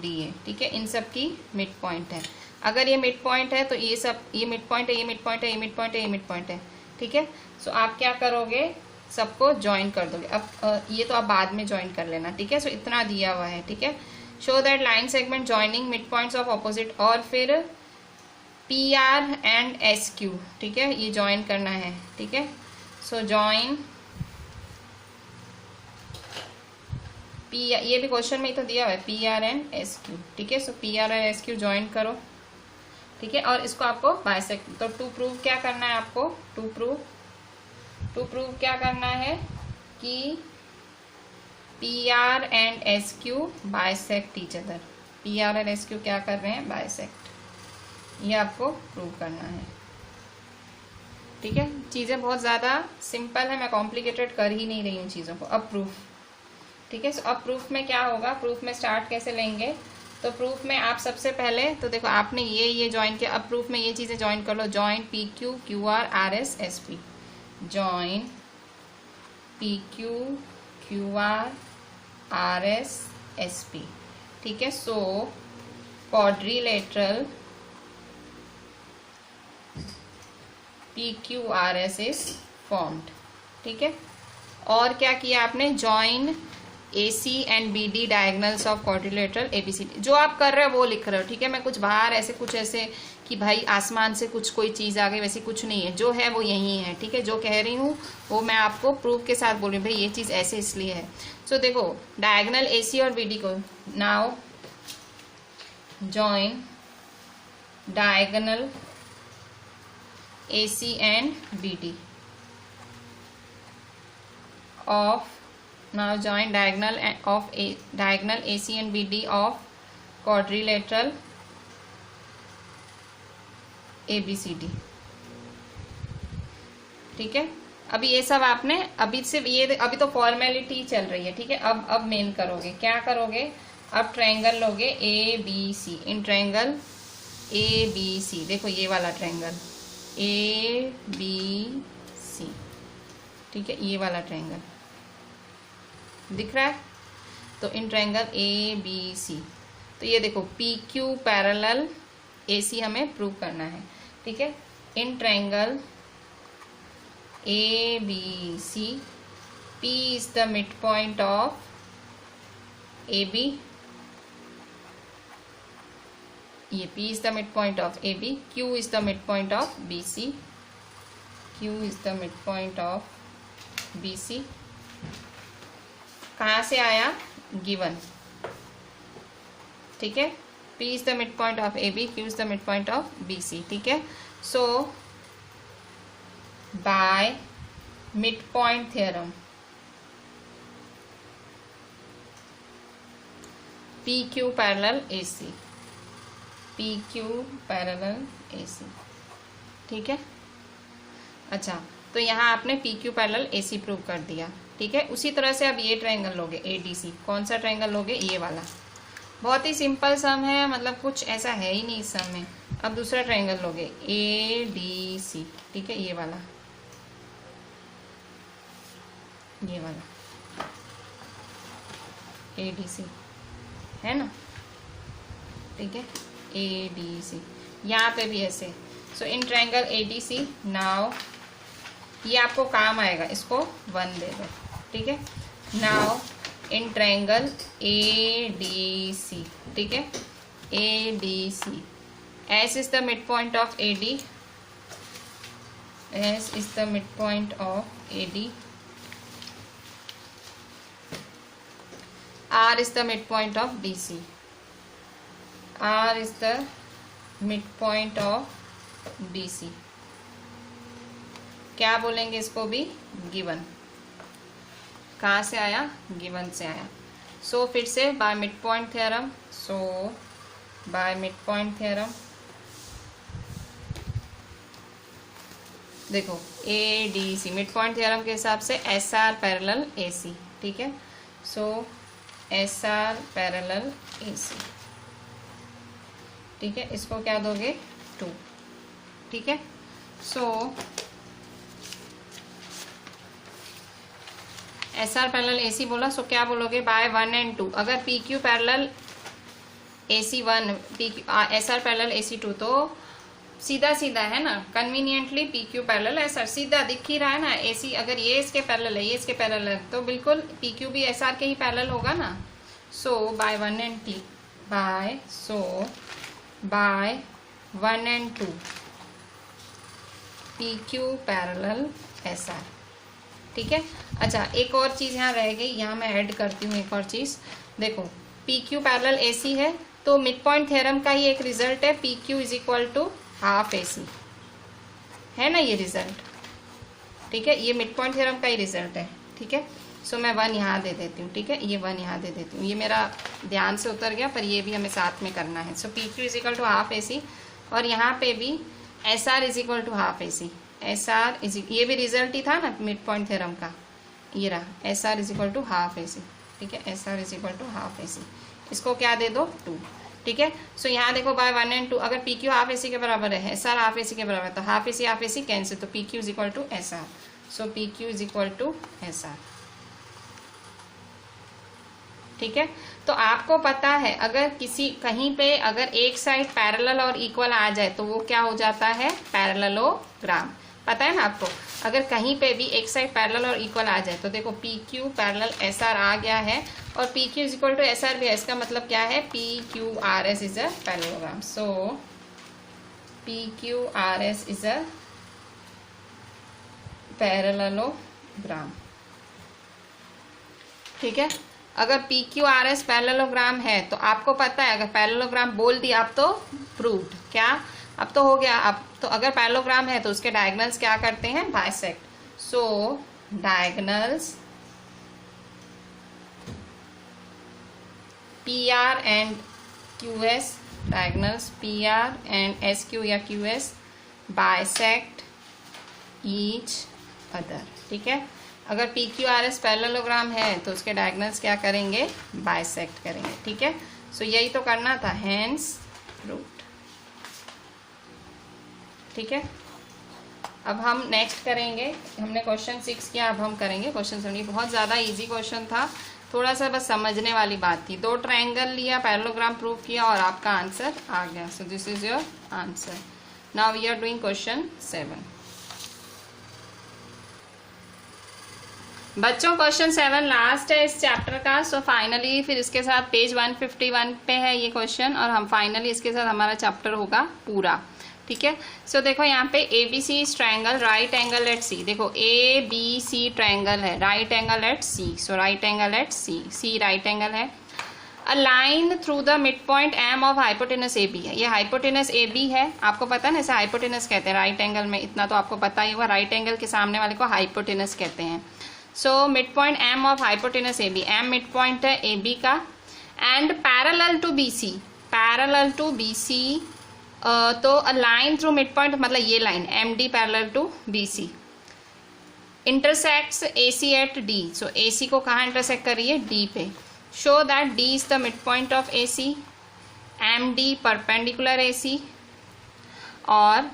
DA। ठीक है, इन सब की mid point है। अगर ये mid point है तो ये सब, ये मिड पॉइंट है, ये मिड पॉइंट है, ये मिड पॉइंट है, ये मिड पॉइंट है। ठीक है, सो आप क्या करोगे, सबको ज्वाइन कर दोगे। अब ये तो आप बाद में ज्वाइन कर लेना। ठीक है, सो इतना दिया हुआ है। ठीक है, show that line segment joining mid points of opposite, और फिर PR एंड SQ। ठीक है, ये ज्वाइन करना है। ठीक है, सो ज्वाइन ये भी क्वेश्चन में ही तो दिया हुआ है P R and S Q, ठीक है। So P R and S Q join करो, ठीक है, और इसको आपको बाइसेक्ट। तो टू प्रूव क्या करना है आपको, टू प्रूव क्या करना है कि P R and S Q bisect each other. P R and S Q क्या कर रहे हैं, बाइसेक्ट। ये आपको प्रूव करना है, ठीक है। चीजें बहुत ज्यादा सिंपल है, मैं कॉम्प्लिकेटेड कर ही नहीं रही हूँ चीजों को। अब प्रूफ, ठीक है। सो अब प्रूफ में क्या होगा, प्रूफ में स्टार्ट कैसे लेंगे, तो प्रूफ में आप सबसे पहले तो देखो आपने ये ज्वाइन किया, अब प्रूफ में ये चीजें ज्वाइन कर लो। Join P Q Q R R S S P, join P Q Q R S S P, ठीक है। So quadrilateral P Q R S is formed, ठीक है। और क्या किया आपने, join AC and BD diagonals of quadrilateral ABCD। जो आप कर रहे हो वो लिख रहे हो, ठीक है। मैं कुछ बाहर ऐसे कुछ ऐसे कि भाई आसमान से कुछ कोई चीज आ गई वैसी कुछ नहीं है, जो है वो यही है, ठीक है। जो कह रही हूँ वो मैं आपको प्रूफ के साथ बोल रही हूँ, भाई ये चीज ऐसे इसलिए है। सो देखो डायगनल AC और BD को, now join diagonal AC and BD of, now join diagonal of diagonal AC and BD of quadrilateral ABCD, ठीक है। अभी ये सब आपने अभी सिर्फ ये अभी तो फॉर्मेलिटी चल रही है, ठीक है। अब मेन करोगे, क्या करोगे, अब ट्रायंगल लोगे ABC, इन ट्रायंगल ABC, देखो ये वाला ट्रायंगल ABC, ठीक है, ये वाला ट्रायंगल दिख रहा है। तो इन ट्रायंगल ABC, तो ये देखो PQ पैरेलल AC हमें प्रूव करना है, ठीक है। In triangle ABC, P is the mid point of AB, ये P is the mid point of AB, Q is the mid point of BC, Q is the mid point of BC। कहाँ से आया, given, ठीक है। P is the mid point of AB, Q is the mid point of BC, ठीक है। So by mid point theorem PQ parallel AC, PQ parallel AC, ठीक है। अच्छा, तो यहाँ आपने PQ पैरेलल AC प्रूव कर दिया, ठीक है। उसी तरह से अब ये ट्रायंगल लोगे ADC, कौन सा ट्रायंगल लोगे, ये वाला। बहुत ही सिंपल सम है, मतलब कुछ ऐसा है ही नहीं इस सम में। अब दूसरा ट्रायंगल लोगे ADC, ठीक है, ये वाला ADC है ना, ठीक है, ADC। यहाँ पे भी ऐसे। सो इन ट्रायंगल ADC, नाउ ये आपको काम आएगा, इसको 1 दे दो, ठीक है। नाउ इन ट्रायंगल ADC, ठीक है, ADC, S is the mid point of AD, S is the mid point of AD, R is the midpoint of BC, R is the midpoint of BC। क्या बोलेंगे इसको भी, given. कहाँ से आया, given से आया। सो फिर से by mid point theorem, so by mid point theorem देखो ADC मिड पॉइंट थ्योरम के हिसाब से SR पैरेलल AC, ठीक है। सो SR पैरेलल AC, ठीक है, इसको क्या दोगे, 2, ठीक है। सो SR पैरेलल AC बोला, सो क्या बोलोगे, बाय 1 and 2। अगर PQ parallel AC1, SR parallel AC2, तो सीधा सीधा है ना, कन्वीनियंटली PQ पैरेलल SR, सीधा दिख ही रहा है ना। AC अगर ये इसके पैरेलल है, ये इसके पैरेलल है, तो बिल्कुल PQ भी SR के ही पैरेलल होगा ना। So by 1 and 2, by 1 and 2 PQ parallel SR, ठीक है। अच्छा, एक और चीज़ यहाँ रह गई, यहाँ मैं ऐड करती हूँ एक और चीज़। देखो पी क्यू पैरेलल ए सी है, तो मिड पॉइंट थ्योरम का ही एक रिजल्ट है P Q is equal to half A C, है ना ये रिजल्ट, ठीक है। ये मिड पॉइंट थ्योरम का ही रिजल्ट है, ठीक है। सो मैं 1 यहाँ दे देती हूँ, ठीक है, ये 1 यहाँ दे देती हूँ। ये मेरा ध्यान से उतर गया, पर ये भी हमें साथ में करना है। So P Q is equal to half A C, और यहाँ पे भी S R is equal to half A C. S R is, ये भी रिजल्ट ही था ना मिड पॉइंट थ्योरम का, ये रहा S R is equal to half A C, ठीक है। S R is equal to half A C, इसको क्या दे दो 2, ठीक है। सो यहाँ देखो बाय 1 and 2, अगर P Q half A C के बराबर है, S R half A C के बराबर है, तो हाफ ए सी कैंसिल, तो P Q is equal to S R. So P Q is equal to S R, ठीक है। तो आपको पता है अगर किसी कहीं पे अगर एक साइड पैरेलल और इक्वल आ जाए तो वो क्या हो जाता है, पैरेललोग्राम, पता है ना आपको। अगर कहीं पे भी एक साइड पैरेलल और इक्वल आ जाए तो देखो P Q parallel S R आ गया है, और P Q is equal to S R भी है। इसका मतलब क्या है, P Q R S is a parallelogram. So P Q R S is a parallelogram, ठीक है। अगर P Q R S parallelogram है तो आपको पता है, अगर पैरेललोग्राम बोल दिया आप तो प्रूव्ड, क्या अब तो हो गया। अब तो अगर पैरेललोग्राम है तो उसके डायगोनल्स क्या करते हैं, bisect. So diagonals P R and Q S, diagonals P R and S Q या Q S bisect each other, ठीक है। अगर P Q R S parallelogram है तो उसके डायगोनल्स क्या करेंगे, बाइसेक्ट करेंगे, ठीक है। सो यही तो करना था, हेंस प्रूव्ड, ठीक है। अब हम नेक्स्ट करेंगे, हमने क्वेश्चन 6 किया, अब हम करेंगे क्वेश्चन 7। बहुत ज़्यादा इजी क्वेश्चन था, थोड़ा सा बस समझने वाली बात थी। 2 ट्रायंगल लिया, पैरेललोग्राम प्रूव किया और आपका आंसर आ गया। So this is your answer. Now we are doing question 7। बच्चों क्वेश्चन 7 लास्ट है इस चैप्टर का। सो फाइनली फिर इसके साथ पेज 151 पे है ये क्वेश्चन, और हम फाइनली इसके साथ हमारा चैप्टर होगा पूरा, ठीक है। सो देखो यहाँ पे A B C triangle, right angle at C. देखो ए बी सी ट्रायंगल है, right angle at C. So right angle at C, C right angle है। A line through the mid point M of hypotenuse A B है। ये hypotenuse A B है, आपको पता है ना, इसे हाइपोटेनस कहते हैं राइट एंगल में, इतना तो आपको पता ही होगा। राइट एंगल के सामने वाले को हाइपोटेनस कहते हैं। So mid point M of hypotenuse A B, M mid point है ए बी का, and parallel to B C, parallel to B C. तो a line through mid point मतलब ये line M D parallel to B C intersects A C at D. So A C को कहाँ intersect कर रही है, D पे। Show that D is the mid point of A C, M D perpendicular A C, और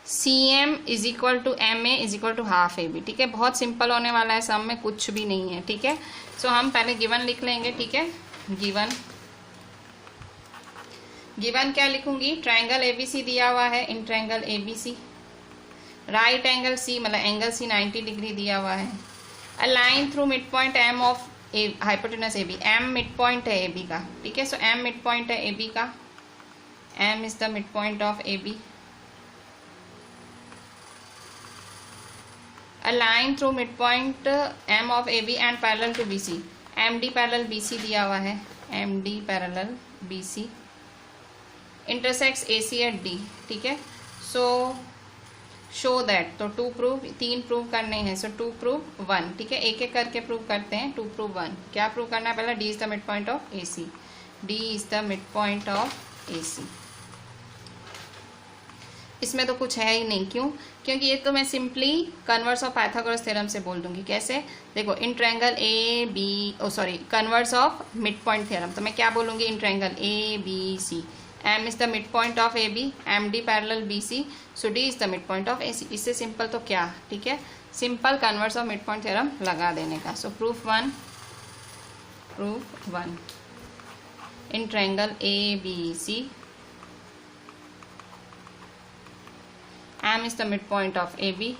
C M is equal to M A is equal to half A B, ठीक है। बहुत सिंपल होने वाला है, सम में कुछ भी नहीं है, ठीक है। सो हम पहले गिवन लिख लेंगे, ठीक है। गिवन क्या लिखूंगी, ट्रायंगल एबीसी दिया हुआ है, in triangle ABC right angle C मतलब एंगल सी 90 डिग्री दिया हुआ है। A line through mid point M of hypotenuse A B, M mid point है ए बी का, ठीक है। सो एम मिड पॉइंट है ए बी का, M is the mid point of A B. A line through mid point M of A B and parallel to B C, M D parallel B C दिया हुआ है, M D parallel B C intersects A C at D, ठीक है। सो show that, तो 2 prove, 3 prove करने हैं। सो 2 prove 1, ठीक है। एक एक करके प्रूव करते हैं। 2 प्रूव 1, क्या प्रूव करना है पहला, D is the mid point of A C, D is the mid point of A C. इसमें तो कुछ है ही नहीं, क्यों, क्योंकि ये तो मैं simply converse of Pythagoras theorem से बोल दूंगी। कैसे, देखो in triangle A B, sorry converse of mid point theorem, तो मैं क्या बोलूंगी, in triangle A B C, M is the midpoint of AB, MD parallel BC, so D is the midpoint of AC। इससे simple तो क्या, ठीक है, simple converse of mid point theorem लगा देने का। सो proof 1 in triangle ABC, M is the midpoint of AB,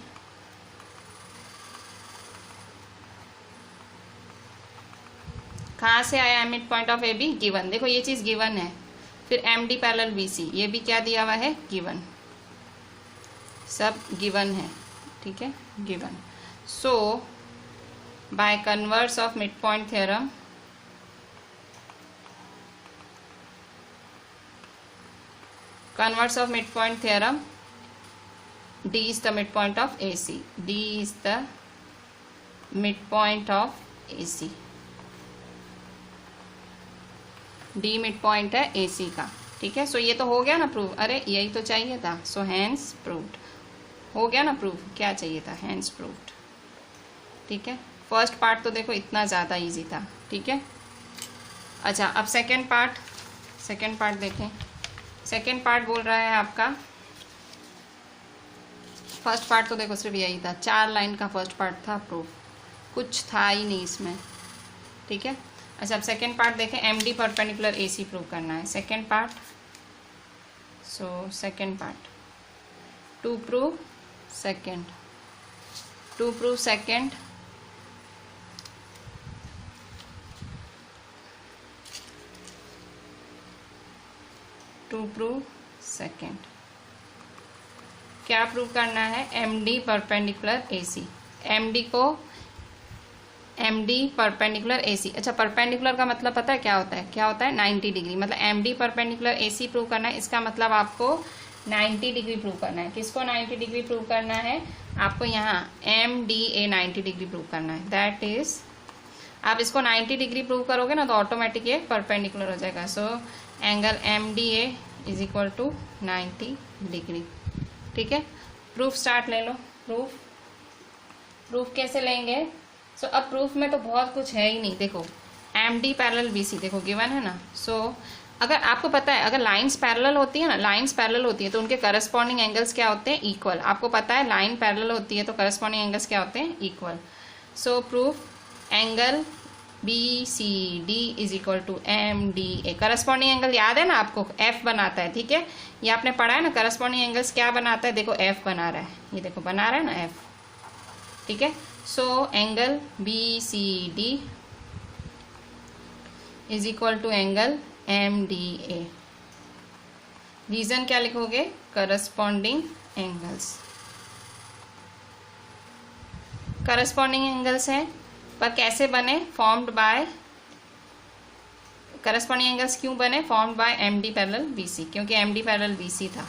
कहाँ से आया mid point of AB, given. देखो ये चीज गिवन है। फिर M D parallel B C, ये भी क्या दिया हुआ है, गिवन, सब गिवन है, ठीक है, given. So by converse of midpoint theorem, converse of midpoint theorem, D is the midpoint of AC. D is the midpoint of AC. D midpoint है AC का, ठीक है। सो ये तो हो गया ना प्रूव, अरे यही तो चाहिए था। सो हैंस प्रूव्ड, हो गया ना प्रूव, क्या चाहिए था, हैंस प्रूव्ड, ठीक है। फर्स्ट पार्ट तो देखो इतना ज़्यादा इजी था, ठीक है। अच्छा अब सेकेंड पार्ट देखें। सेकेंड पार्ट बोल रहा है आपका, फर्स्ट पार्ट तो देखो सिर्फ यही था, 4 लाइन का फर्स्ट पार्ट था प्रूफ, कुछ था ही नहीं इसमें, ठीक है। अच्छा अब सेकेंड पार्ट देखें, एमडी परपेंडिकुलर एसी प्रूव करना है। Second part, so second part, to prove second, to prove second, to prove second, क्या प्रूव करना है, एमडी परपेंडिकुलर एसी, एमडी को एमडी परपेंडिकुलर एसी। अच्छा परपेंडिकुलर का मतलब पता है क्या होता है, क्या होता है 90 डिग्री, मतलब एमडी परपेंडिकुलर एसी प्रूव करना है, इसका मतलब आपको 90 डिग्री प्रूव करना है। किसको 90 डिग्री प्रूव करना है, आपको यहाँ M D A 90 degree prove करना है। दैट इज, आप इसको 90 डिग्री प्रूव करोगे ना तो ऑटोमेटिक ये परपेंडिकुलर हो जाएगा। So angle M D A is equal to 90 degree, ठीक है। प्रूफ स्टार्ट ले लो। प्रूफ कैसे लेंगे, सो अब प्रूफ में तो बहुत कुछ है ही नहीं। देखो M D parallel B C देखो गिवन है ना। सो अगर आपको पता है अगर लाइंस पैरेलल होती है ना, लाइंस पैरेलल होती है तो उनके करस्पॉन्डिंग एंगल्स क्या होते हैं, इक्वल। आपको पता है लाइन पैरेलल होती है तो करस्पॉन्डिंग एंगल्स क्या होते हैं, equal. So proof angle B C D is equal to M D A. Corresponding angle याद है ना आपको, एफ बनाता है, ठीक है। ये आपने पढ़ा है ना, करस्पॉन्डिंग एंगल्स क्या बनाता है, देखो एफ बना रहा है, ये देखो बना रहा है ना एफ, ठीक है। So angle B C D is equal to angle M D A. Reason क्या लिखोगे, करस्पॉन्डिंग एंगल्स, करस्पॉन्डिंग एंगल्स हैं पर कैसे बने, फॉर्म्ड बाय, करस्पॉन्डिंग एंगल्स क्यों बने, formed by M D parallel B C, क्योंकि M D parallel B C था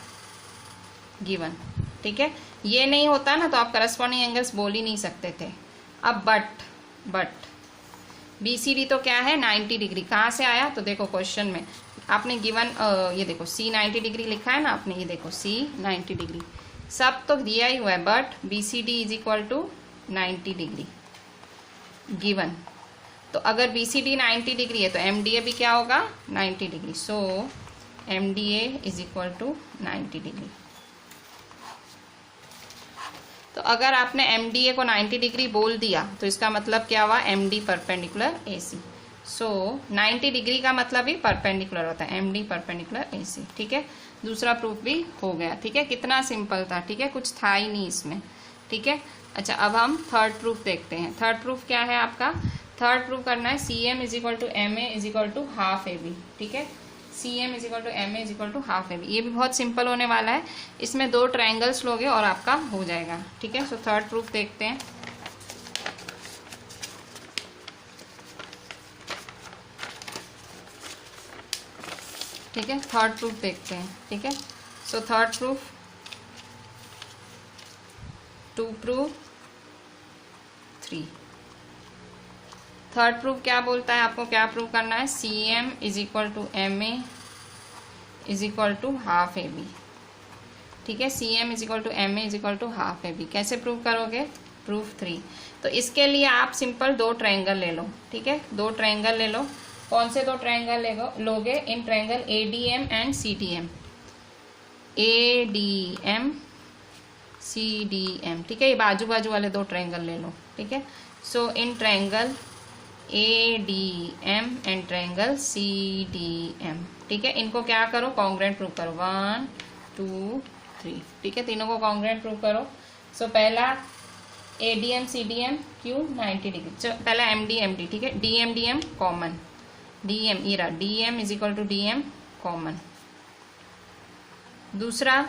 गिवन, ठीक है। ये नहीं होता ना तो आप करस्पॉन्डिंग एंगल्स बोल ही नहीं सकते थे। अब बट बी सी डी तो क्या है 90 डिग्री, कहाँ से आया, तो देखो क्वेश्चन में आपने गिवन ये देखो सी 90 डिग्री लिखा है ना आपने, ये देखो सी 90 डिग्री सब तो दिया ही हुआ है, but B C D is equal to 90 degree given. तो अगर बी सी डी 90 डिग्री है तो एम डी ए भी क्या होगा 90 degree. So M D A is equal to 90 degree. तो अगर आपने एम डी ए को 90 डिग्री बोल दिया तो इसका मतलब क्या हुआ, M D perpendicular A C. So 90 degree का मतलब ही परपेंडिकुलर होता है, M D perpendicular A C, ठीक है। दूसरा प्रूफ भी हो गया, ठीक है। कितना सिंपल था, ठीक है, कुछ था ही नहीं इसमें, ठीक है। अच्छा अब हम थर्ड प्रूफ देखते हैं। थर्ड प्रूफ क्या है आपका, थर्ड प्रूफ करना है C M is equal to M A is equal to half A B, ठीक है। C M is equal to M A is equal to half A B, ये भी बहुत सिंपल होने वाला है। इसमें 2 ट्रायंगल्स लोगे और आपका हो जाएगा, ठीक है। सो थर्ड प्रूफ देखते हैं। ठीक है, थर्ड प्रूफ देखते हैं, ठीक है। So third proof, to proof 3। Third proof क्या बोलता है, आपको क्या प्रूव करना है, C M is equal to M A is equal to half A B, ठीक है। C M is equal to M A is equal to half A B कैसे प्रूव करोगे, प्रूफ 3। तो इसके लिए आप सिंपल 2 ट्रायंगल ले लो, ठीक है। 2 ट्रायंगल ले लो, कौन से 2 ट्रायंगल लोगे, in triangle A D M and C D M, A D M C D M, ठीक है। ये बाजू बाजू वाले 2 ट्रायंगल ले लो, ठीक है। So in triangle A D M and triangle C D M, ठीक है। इनको क्या करो, कॉन्ग्रुएंट प्रूव करो, 1 2 3, ठीक है। तीनों को कॉन्ग्रुएंट प्रूव करो। सो पहला A D M C D M क्यों 90 डिग्री, पहला एम डी, ठीक है। D M common, D M ये रहा, D M is equal to D M common. दूसरा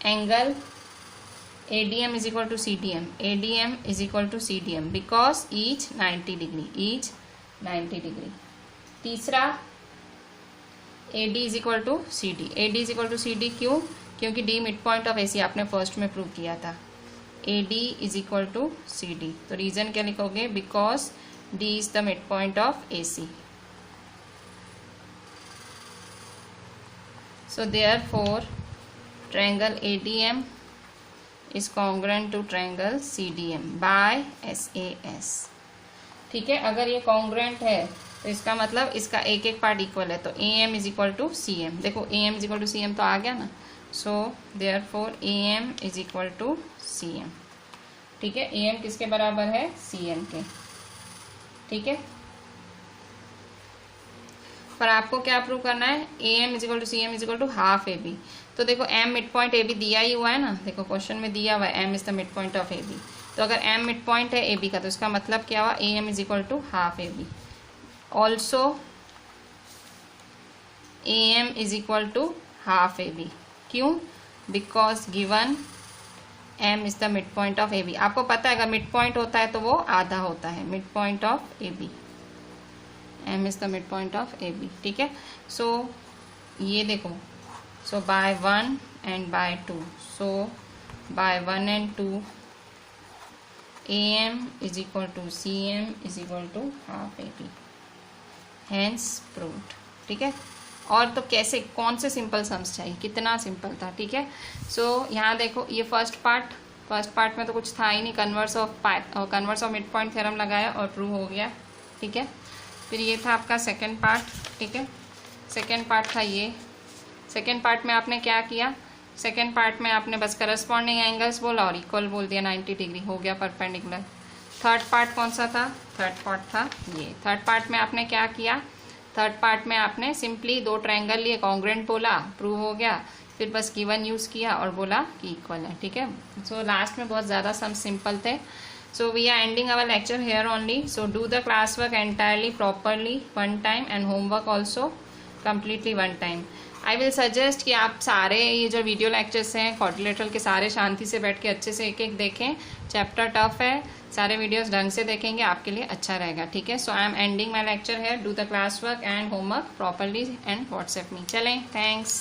angle ADM is equal to CDM. ADM is equal to CDM because each 90 degree. each 90 degree. तीसरा AD is equal to CD. AD is equal to CD क्यों? क्योंकि D mid point of AC आपने first में prove किया था. AD is equal to CD. तो reason क्या लिखोगे? Because D is the midpoint of AC. So therefore triangle ADM is congruent to triangle CDM by SAS. ठीक है, अगर ये congruent है तो इसका मतलब इसका एक एक पार्ट इक्वल है. तो AM is equal to CM. देखो AM is equal to CM तो आ गया ना. So therefore AM is equal to CM. ठीक है, AM किसके बराबर है? CM के. ठीक है, पर आपको क्या प्रूव करना है? AM is equal to CM is equal to half AB. तो देखो M मिड पॉइंट AB दिया ही हुआ है ना. देखो क्वेश्चन में दिया हुआ है M is the mid point of AB. तो अगर M मिड पॉइंट है AB का तो इसका मतलब क्या हुआ? AM is equal to half AB. Also AM is equal to half AB. क्यों? Because given M is the mid point of AB. आपको पता है अगर मिड पॉइंट होता है तो वो आधा होता है. Mid point of AB. M is the mid point of AB. ठीक है, सो ये देखो. So by 1 and by 2. So by 1 and 2 AM is equal to CM is equal to half AB. Hence proved. ठीक है, और तो कैसे, कौन से सिंपल सम्स चाहिए? कितना सिंपल था. ठीक है, सो यहाँ देखो ये फर्स्ट पार्ट में तो कुछ था ही नहीं. Converse of mid point theorem लगाया और प्रूव हो गया. ठीक है, फिर ये था आपका सेकेंड पार्ट. ठीक है, सेकेंड पार्ट था ये. सेकेंड पार्ट में आपने क्या किया? सेकेंड पार्ट में आपने बस करस्पॉन्डिंग एंगल्स बोला और इक्वल बोल दिया. 90 डिग्री हो गया परपेंडिकुलर. थर्ड पार्ट कौन सा था? थर्ड पार्ट था ये. थर्ड पार्ट में आपने क्या किया? थर्ड पार्ट में आपने सिंपली दो ट्रायंगल लिए, कॉन्ग्रुएंट बोला, प्रूव हो गया. फिर बस गिवन यूज़ किया और बोला कि इक्वल है. ठीक है, सो लास्ट में बहुत ज़्यादा सम सिंपल थे. So we are ending our lecture here only. So do the class work entirely properly 1 time and homework also completely 1 time. I will suggest कि आप सारे ये जो वीडियो लेक्चर्स हैं क्वाड्रिलेटरल के सारे शांति से बैठ के अच्छे से एक एक देखें. चैप्टर टफ है, सारे वीडियोस ढंग से देखेंगे आपके लिए अच्छा रहेगा. ठीक है, so I am ending my lecture है. Do the class work and homework properly and WhatsApp me. चलें, थैंक्स.